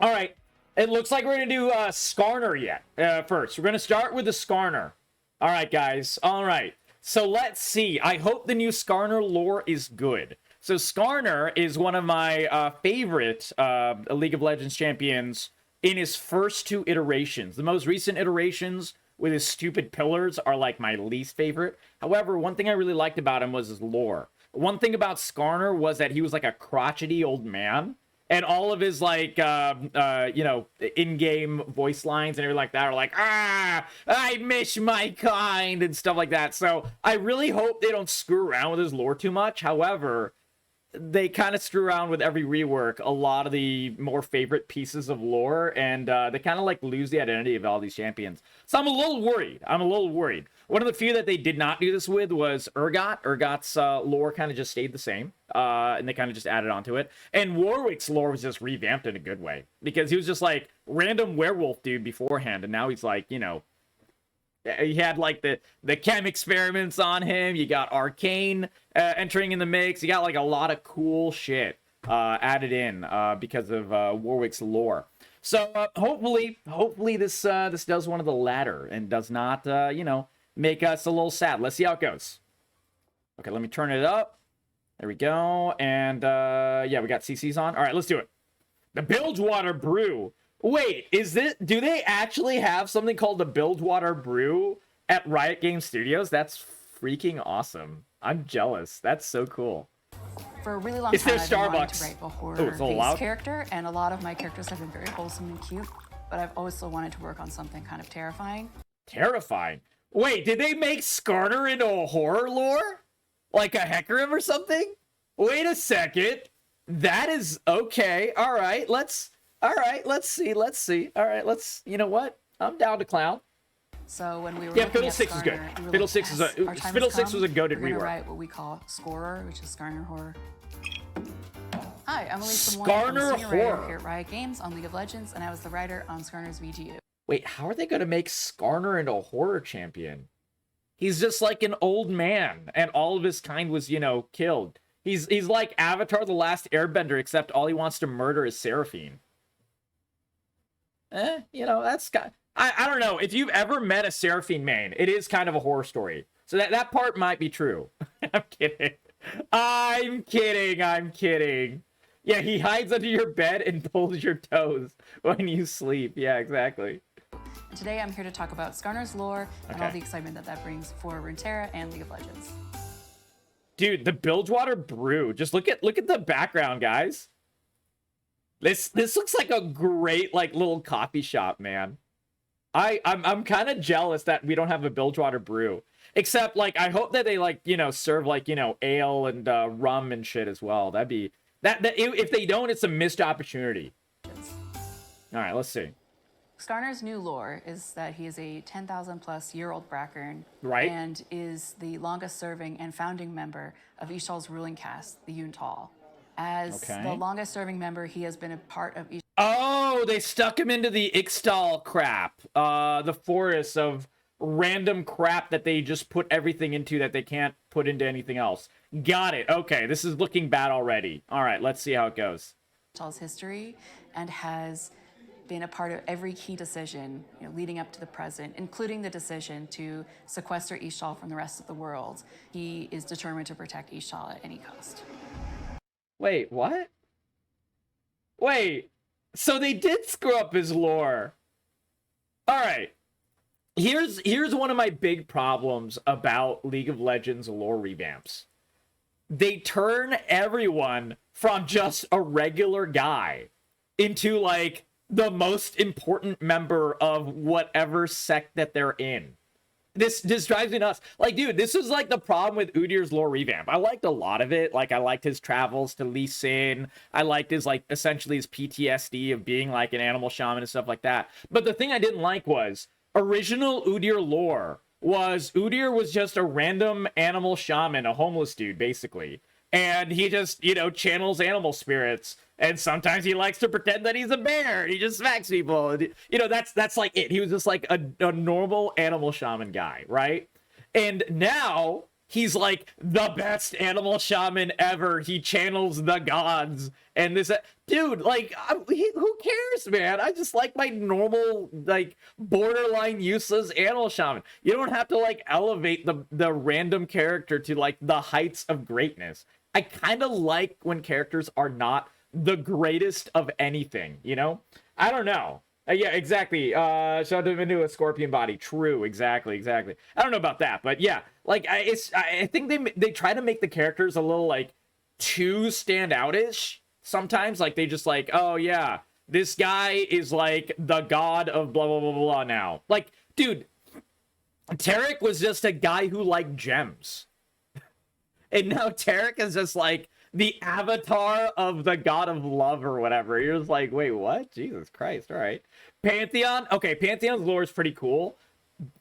All right. It looks like we're going to do Skarner yet. First, we're going to start with the Skarner. All right, guys. All right. So let's see. I hope the new Skarner lore is good. So Skarner is one of my favorite League of Legends champions in his first two iterations. The most recent iterations with his stupid pillars are like my least favorite. However, one thing I really liked about him was his lore. One thing about Skarner was that he was like a crotchety old man. And all of his, like, you know, in-game voice lines and everything like that are like, ah, I miss my kind and stuff like that. So I really hope they don't screw around with his lore too much. However, they kind of screw around with every rework a lot of the more favorite pieces of lore, and they kind of like lose the identity of all these champions. So I'm a little worried. One of the few that they did not do this with was Urgot. Urgot's lore kind of just stayed the same, and they kind of just added onto it. And Warwick's lore was just revamped in a good way, because he was just like random werewolf dude beforehand, and now he's like, you know, he had like the chem experiments on him. You got Arcane entering in the mix. You got like a lot of cool shit added in because of Warwick's lore. So hopefully this does one of the latter and does not you know, make us a little sad. Let's see how it goes. Okay, let me turn it up. There we go. And yeah, we got CCs on. All right, let's do it. The Bilgewater Brew. Wait, do they actually have something called the Bilgewater Brew at Riot Games Studios? That's freaking awesome. I'm jealous. That's so cool. For a really long it's time, their I've been wanting Starbucks. to write a horror-based character, and a lot of my characters have been very wholesome and cute, but I've also wanted to work on something kind of terrifying. Terrifying? Wait, did they make Skarner into a horror lore? Like a Hecarim or something? Wait a second. That is okay. All right, let's see. All right, you know what? I'm down to clown. So when we were Fiddlesticks is good. Fiddlesticks is was a goated rework. Write what we call Scorer, which is Skarner horror. Hi, I'm Elise Lemoyne. Skarner I'm the senior writer horror here at Riot Games on League of Legends, and I was the writer on Skarner's VGU. Wait, how are they going to make Skarner into a horror champion? He's just like an old man, and all of his kind was, you know, killed. He's like Avatar: The Last Airbender, except all he wants to murder is Seraphine. You know, that's got... I don't know. If you've ever met a Seraphine main, it is kind of a horror story. So that part might be true. I'm kidding. Yeah, he hides under your bed and pulls your toes when you sleep. Yeah, exactly. And today I'm here to talk about Skarner's lore and all the excitement that brings for Runeterra and League of Legends. Dude, the Bilgewater Brew. Just look at the background, guys. This looks like a great like little coffee shop, man. I'm kind of jealous that we don't have a Bilgewater Brew. Except like I hope that they like, you know, serve like, you know, ale and rum and shit as well. That'd be if they don't, it's a missed opportunity. All right, let's see. Skarner's new lore is that he is a 10,000-plus-year-old Brackern, right, and is the longest-serving and founding member of Ishtal's ruling caste, the Yuntal. As the longest-serving member, he has been a part of Ishtal. Oh, they stuck him into the Ixtal crap, the forest of random crap that they just put everything into that they can't put into anything else. Got it. Okay, this is looking bad already. All right, let's see how it goes. Ishtal's history, and has been a part of every key decision, you know, leading up to the present, including the decision to sequester Ishtal from the rest of the world. He is determined to protect Ishtal at any cost. Wait, what? Wait, so they did screw up his lore. All right. Here's one of my big problems about League of Legends lore revamps. They turn everyone from just a regular guy into like the most important member of whatever sect that they're in. This drives me nuts. Like, dude, this is like the problem with Udyr's lore revamp. I liked a lot of it. Like, I liked his travels to Lee Sin. I liked his, like, essentially his PTSD of being, like, an animal shaman and stuff like that. But the thing I didn't like was, original Udyr lore was, Udyr was just a random animal shaman, a homeless dude, basically. And he just, you know, channels animal spirits. And sometimes he likes to pretend that he's a bear. He just smacks people. And, you know, that's like it. He was just like a normal animal shaman guy, right? And now he's like the best animal shaman ever. He channels the gods. And this, dude, like, who cares nice, man. I just like my normal, like, borderline useless animal shaman. You don't have to, like, elevate the random character to, like, the heights of greatness. I kind of like when characters are not the greatest of anything, you know? I don't know. Yeah, exactly. Shout out to into a scorpion body. True, exactly. I don't know about that, but yeah, like I think they try to make the characters a little like too standout-ish sometimes. Like they just like, oh yeah, this guy is like the god of blah blah blah blah now. Like, dude, Tarek was just a guy who liked gems, and now Tarek is just like the avatar of the god of love or whatever. You're just like, wait, what? Jesus Christ. All right. Pantheon. Okay, Pantheon's lore is pretty cool,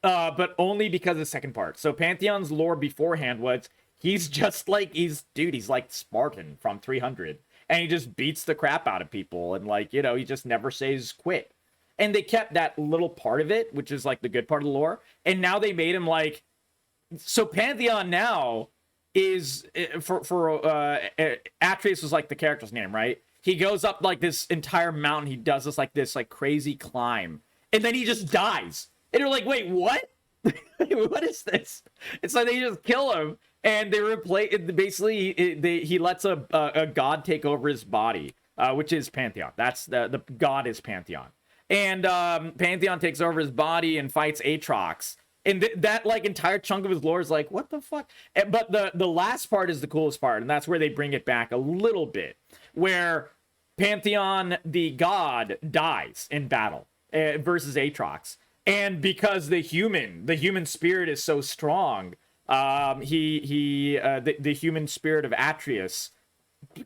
but only because of the second part. So Pantheon's lore beforehand was he's just like, he's like Spartan from 300. And he just beats the crap out of people. And like, you know, he just never says quit. And they kept that little part of it, which is like the good part of the lore. And now they made him like, so Pantheon now is Atreus was like the character's name, right? He goes up like this entire mountain. He does this like crazy climb, and then he just dies. And you're like, wait, what? What is this? It's like they just kill him, and they replace. Basically, he lets a god take over his body, which is Pantheon. That's the god is Pantheon, and Pantheon takes over his body and fights Aatrox. And that like entire chunk of his lore is like, what the fuck? But the last part is the coolest part, and that's where they bring it back a little bit, where Pantheon, the god, dies in battle versus Aatrox, and because the human spirit is so strong, the human spirit of Atreus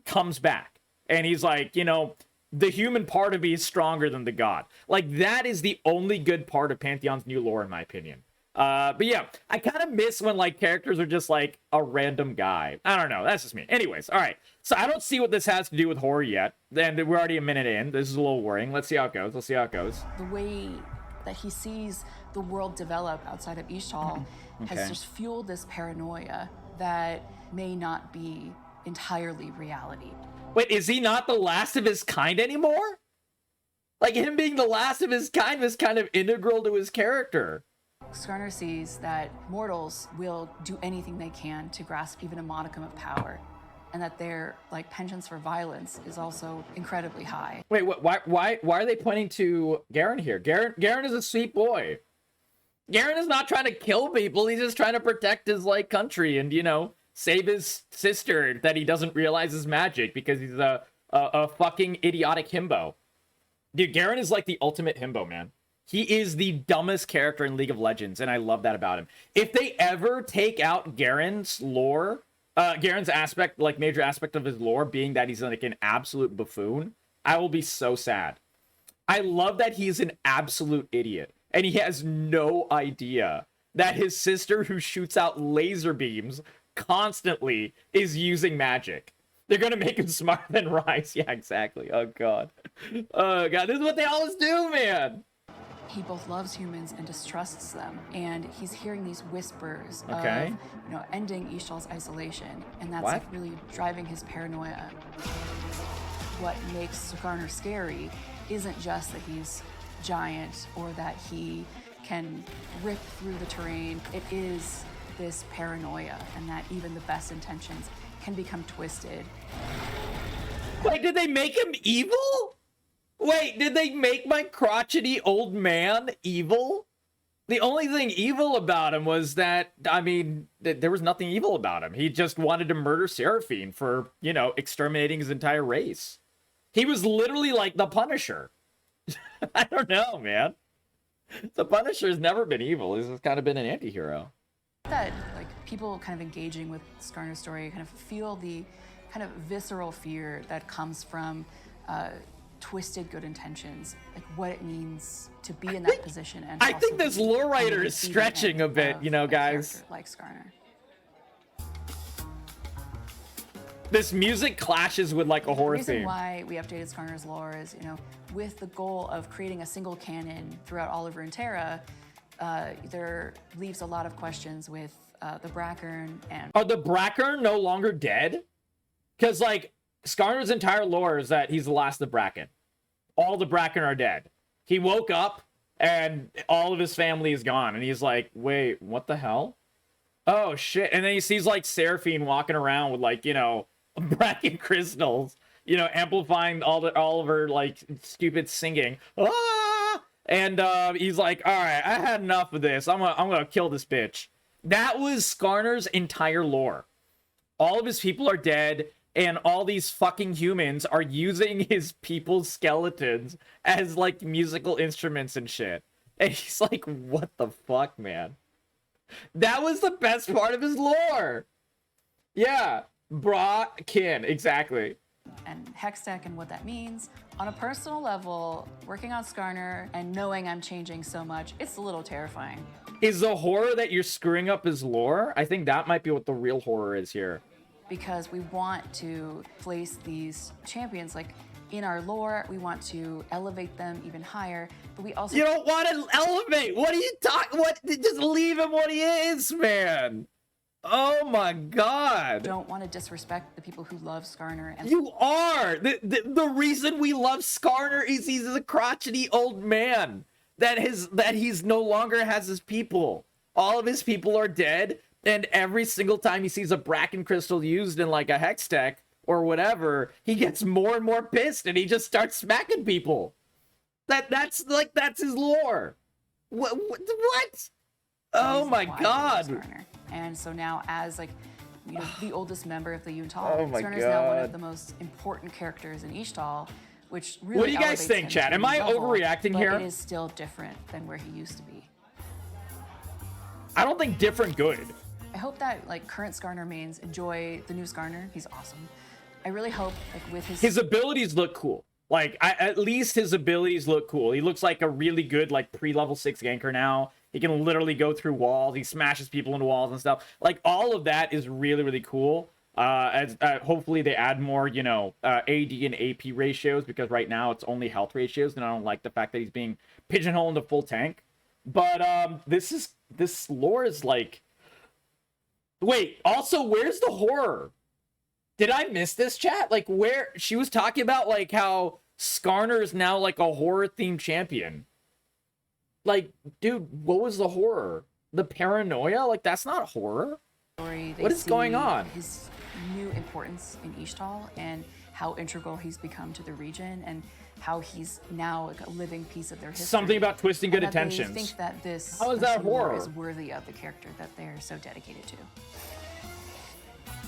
comes back, and he's like, you know, the human part of me is stronger than the god. Like that is the only good part of Pantheon's new lore, in my opinion. But yeah, I kind of miss when like characters are just like a random guy. I don't know. That's just me. Anyways, all right. So I don't see what this has to do with horror yet. And we're already a minute in. This is a little worrying. Let's see how it goes. The way that he sees the world develop outside of Ishtal has just fueled this paranoia that may not be entirely reality. Wait, is he not the last of his kind anymore? Like him being the last of his kind was kind of integral to his character. Skarner sees that mortals will do anything they can to grasp even a modicum of power, and that their like penchants for violence is also incredibly high. Wait, why are they pointing to Garen here? Garen is a sweet boy. Garen is not trying to kill people. He's just trying to protect his like country and, you know, save his sister that he doesn't realize is magic because he's a fucking idiotic himbo. Dude, Garen is like the ultimate himbo, man. He is the dumbest character in League of Legends, and I love that about him. If they ever take out Garen's lore, Garen's aspect, like major aspect of his lore being that he's like an absolute buffoon, I will be so sad. I love that he's an absolute idiot, and he has no idea that his sister, who shoots out laser beams constantly, is using magic. They're gonna make him smarter than Rise. Yeah, exactly. Oh god. Oh god, this is what they always do, man. He both loves humans and distrusts them, and he's hearing these whispers of, you know, ending Ishtal's isolation, and that's like really driving his paranoia. What makes Skarner scary isn't just that he's giant or that he can rip through the terrain. It is this paranoia, and that even the best intentions can become twisted. Wait, did they make him evil? Wait, did they make my crotchety old man evil? The only thing evil about him was that, I mean, there was nothing evil about him. He just wanted to murder Seraphine for, you know, exterminating his entire race. He was literally like the Punisher. I don't know, man. The Punisher's never been evil. He's just kind of been an anti-hero. That, like, people kind of engaging with Skarner's story kind of feel the kind of visceral fear that comes from twisted good intentions, like what it means to be in that position. And I think this lore writer is stretching a bit, you know, guys. Like Skarner. This music clashes with like a horror theme. The reason why we updated Skarner's lore is, you know, with the goal of creating a single canon throughout all of Runeterra, there leaves a lot of questions with the Brackern and... Are the Brackern no longer dead? Because, like, Skarner's entire lore is that he's the last of the Bracken. all the Bracken are dead. He woke up and all of his family is gone. And he's like, wait, what the hell? Oh, shit. And then he sees, like, Seraphine walking around with, like, you know, Bracken crystals, you know, amplifying all of her, like, stupid singing. Ah! And he's like, all right, I had enough of this. I'm gonna kill this bitch. That was Skarner's entire lore. All of his people are dead, and all these fucking humans are using his people's skeletons as, like, musical instruments and shit. And he's like, what the fuck, man? That was the best part of his lore. Yeah, Bracken, exactly. And Hextech and what that means. On a personal level, working on Skarner and knowing I'm changing so much, it's a little terrifying. Is the horror that you're screwing up his lore? I think that might be what the real horror is here. Because we want to place these champions, like, in our lore, we want to elevate them even higher, but we also— You don't want to elevate! What are you talking? What? Just leave him what he is, man! Oh my god! don't want to disrespect the people who love Skarner. And You are! The reason we love Skarner is he's a crotchety old man that he's no longer has his people. All of his people are dead, and every single time he sees a Bracken crystal used in, like, a Hextech or whatever, he gets more and more pissed and he just starts smacking people. That's his lore. What? Oh my why I love god. Skarner. And so now, as, like, you know, the oldest member of the Yuntal, Oh my Skarner's now one God. of the most important characters in Ishtal, which really— What do you guys elevates think, him chat? to a Am new I level, overreacting but here? It is still different than where he used to be. I don't think different good. I hope that, like, current Skarner mains enjoy the new Skarner. He's awesome. I really hope, like, with His abilities look cool. Like, at least his abilities look cool. He looks like a really good, like, pre-level 6 ganker now. He can literally go through walls. He smashes people into walls and stuff. Like, all of that is really, really cool. Hopefully they add more, you know, AD and AP ratios, because right now it's only health ratios, and I don't like the fact that he's being pigeonholed into full tank. But this lore is like... Wait, also, where's the horror? Did I miss this, chat? Like, where... She was talking about, like, how Skarner is now, like, a horror-themed champion. Like, dude, what was the horror? The paranoia? Like, that's not horror. What is going on? His new importance in Ishtal and how integral he's become to the region and how he's now, like, a living piece of their history. Something about twisting good and that intentions. They think that this How is that lore horror? is worthy of the character that they're so dedicated to.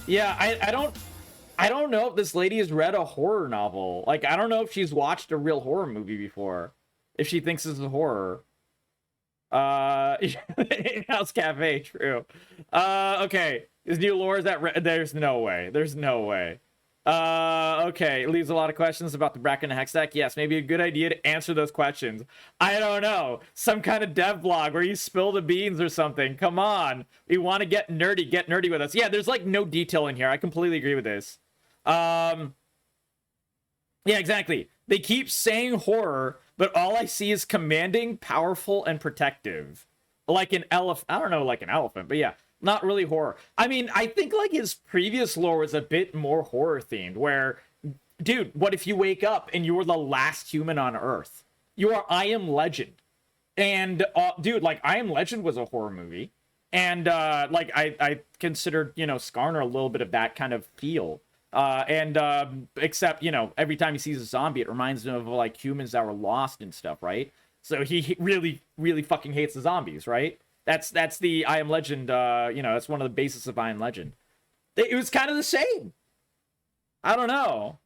Yeah, I don't know if this lady has read a horror novel. Like, I don't know if she's watched a real horror movie before. If she thinks this is a horror. In-house cafe, true. Okay. His new lore is that there's no way. There's no way. Okay. It leaves a lot of questions about the Bracken and Hextech. Yes, maybe a good idea to answer those questions. I don't know. Some kind of dev blog where you spill the beans or something. Come on. We want to get nerdy with us. Yeah, there's, like, no detail in here. I completely agree with this. Yeah, exactly. They keep saying horror, but all I see is commanding, powerful, and protective. Like an elephant. I don't know, like an elephant, but yeah, not really horror. I mean, I think, like, his previous lore was a bit more horror themed, where, dude, what if you wake up and you were the last human on Earth? You are I Am Legend. And, dude, like, I Am Legend was a horror movie. And, like, I considered, you know, Skarner a little bit of that kind of feel. Except, you know, every time he sees a zombie, it reminds him of, like, humans that were lost and stuff, right? So he really, really fucking hates the zombies, right? That's the I Am Legend, you know, that's one of the bases of I Am Legend. It was kind of the same. I don't know.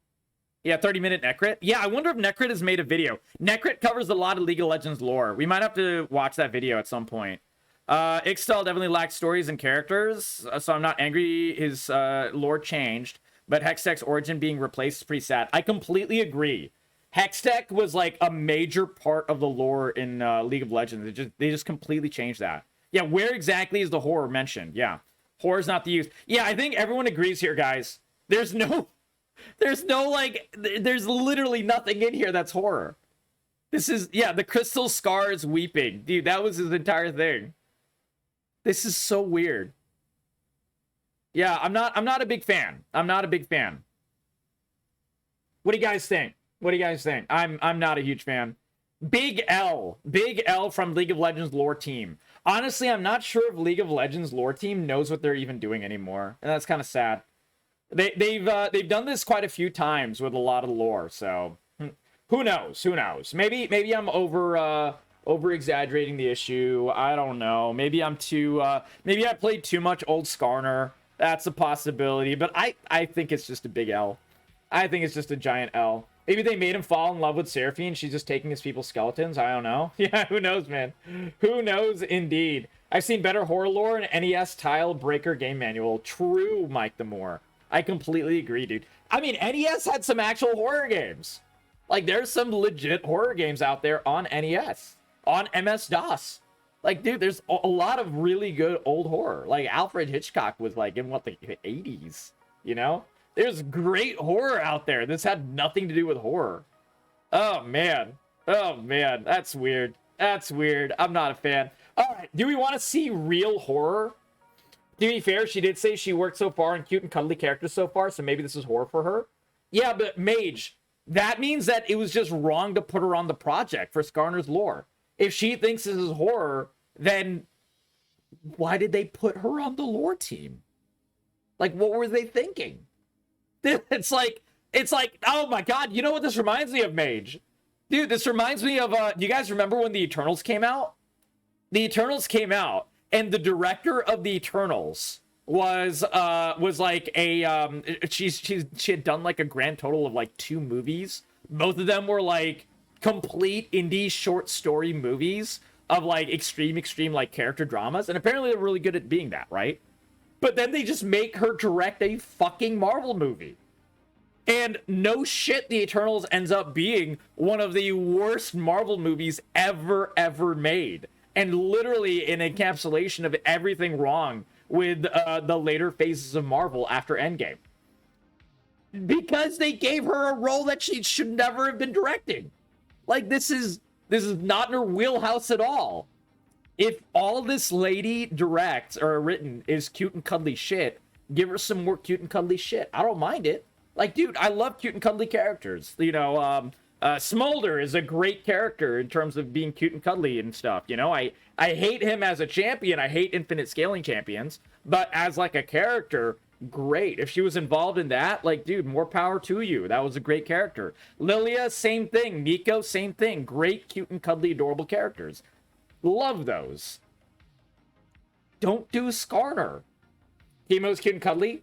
Yeah, 30-minute Necrit. Yeah, I wonder if Necrit has made a video. Necrit covers a lot of League of Legends lore. We might have to watch that video at some point. Ixtal definitely lacks stories and characters, so I'm not angry his lore changed. But Hextech's origin being replaced is pretty sad. I completely agree. Hextech was, like, a major part of the lore in League of Legends. They just completely changed that. Yeah, where exactly is the horror mentioned? Yeah, horror's not the use. Yeah, I think everyone agrees here, guys. There's literally nothing in here that's horror. This is, yeah, the crystal scar is weeping. Dude, that was his entire thing. This is so weird. Yeah, I'm not a big fan. I'm not a big fan. What do you guys think? What do you guys think? I'm not a huge fan. Big L from League of Legends lore team. Honestly, I'm not sure if League of Legends lore team knows what they're even doing anymore, and that's kind of sad. They've done this quite a few times with a lot of lore, so who knows? Who knows? Maybe I'm over exaggerating the issue. I don't know. Maybe I'm too maybe I played too much old Skarner. That's a possibility, but I think it's just a big L. I think it's just a giant L. Maybe they made him fall in love with Seraphine. She's just taking his people's skeletons. I don't know. Yeah, who knows, man? Who knows, indeed. I've seen better horror lore in NES Tile Breaker game manual. True, Mike the Moore. I completely agree, dude. I mean, NES had some actual horror games. Like, there's some legit horror games out there on NES. On MS-DOS. Like, dude, there's a lot of really good old horror. Like, Alfred Hitchcock was, like, in, what, the 80s? You know? There's great horror out there. This had nothing to do with horror. Oh, man. Oh, man. That's weird. That's weird. I'm not a fan. All right. Do we want to see real horror? To be fair, she did say she worked so far on cute and cuddly characters so far, so maybe this is horror for her. Yeah, but Mage, that means that it was just wrong to put her on the project for Skarner's lore. If she thinks this is horror, then why did they put her on the lore team? Like, what were they thinking? It's like, oh my god, you know what this reminds me of, Mage? Dude, this reminds me of, do you guys remember when the Eternals came out? The Eternals came out, and the director of the Eternals was like a, she had done like a grand total of like 2 movies. Both of them were like complete indie short story movies of like extreme like character dramas, and apparently they're really good at being that, right? But then they just make her direct a fucking Marvel movie. And no shit, the Eternals ends up being one of the worst Marvel movies ever made. And literally an encapsulation of everything wrong with the later phases of Marvel after Endgame. Because they gave her a role that she should never have been directing. Like, this is not in her wheelhouse at all. If all this lady directs or written is cute and cuddly shit, give her some more cute and cuddly shit. I don't mind it. Like, dude, I love cute and cuddly characters. You know, Smolder is a great character in terms of being cute and cuddly and stuff. You know, I hate him as a champion. I hate infinite scaling champions. But as, like, a character, great. If she was involved in that, like, dude, more power to you. That was a great character. Lilia, same thing. Nico, same thing. Great, cute and cuddly, adorable characters. Love those. Don't do Skarner. Teemo's cute and cuddly.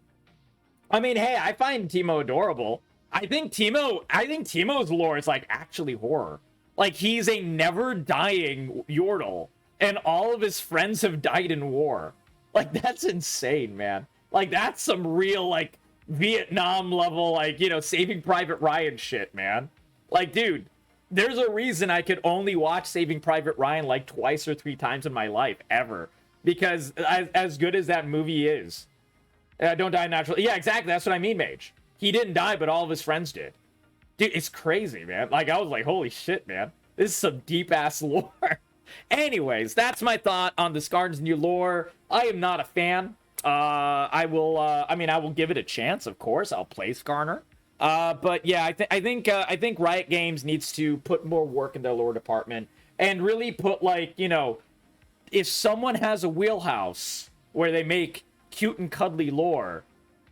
I mean, hey, I find Teemo adorable. I think Teemo's lore is like actually horror. Like, he's a never dying Yordle, and all of his friends have died in war. Like, that's insane, man. Like, that's some real like Vietnam level, like, you know, Saving Private Ryan shit, man. Like, dude, there's a reason I could only watch Saving Private Ryan like twice or 3 times in my life, ever. Because as good as that movie is. Don't die naturally. Yeah, exactly. That's what I mean, Mage. He didn't die, but all of his friends did. Dude, it's crazy, man. Like, I was like, holy shit, man. This is some deep-ass lore. Anyways, that's my thought on the Skarner's new lore. I am not a fan. I will give it a chance, of course. I'll play Skarner. But yeah, I think Riot Games needs to put more work in their lore department and really put, like, you know, if someone has a wheelhouse where they make cute and cuddly lore,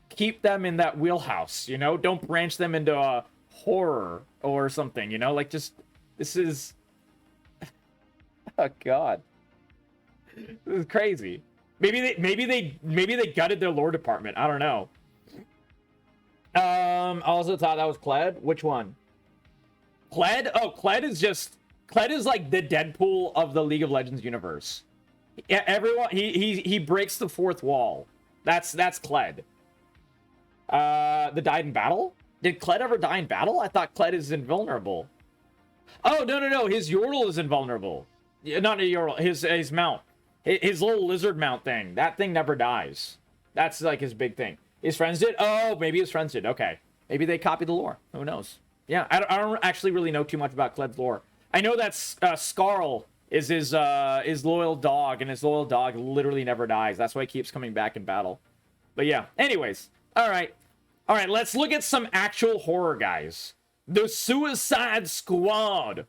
keep them in that wheelhouse, you know? Don't branch them into a horror or something, you know? Like, just, this is, oh god, this is crazy. Maybe they gutted their lore department. I don't know. I also thought that was Kled. Which one? Kled? Oh, Kled is like the Deadpool of the League of Legends universe. Yeah, everyone, he breaks the 4th wall. That's Kled. The died in battle? Did Kled ever die in battle? I thought Kled is invulnerable. Oh, no. His Yordle is invulnerable. Not a Yordle. His mount. His little lizard mount thing. That thing never dies. That's like his big thing. His friends did? Oh, maybe his friends did. Okay. Maybe they copied the lore. Who knows? Yeah, I don't actually really know too much about Kled's lore. I know that Skarl is his loyal dog, and his loyal dog literally never dies. That's why he keeps coming back in battle. But yeah, anyways. All right, let's look at some actual horror, guys. The Suicide Squad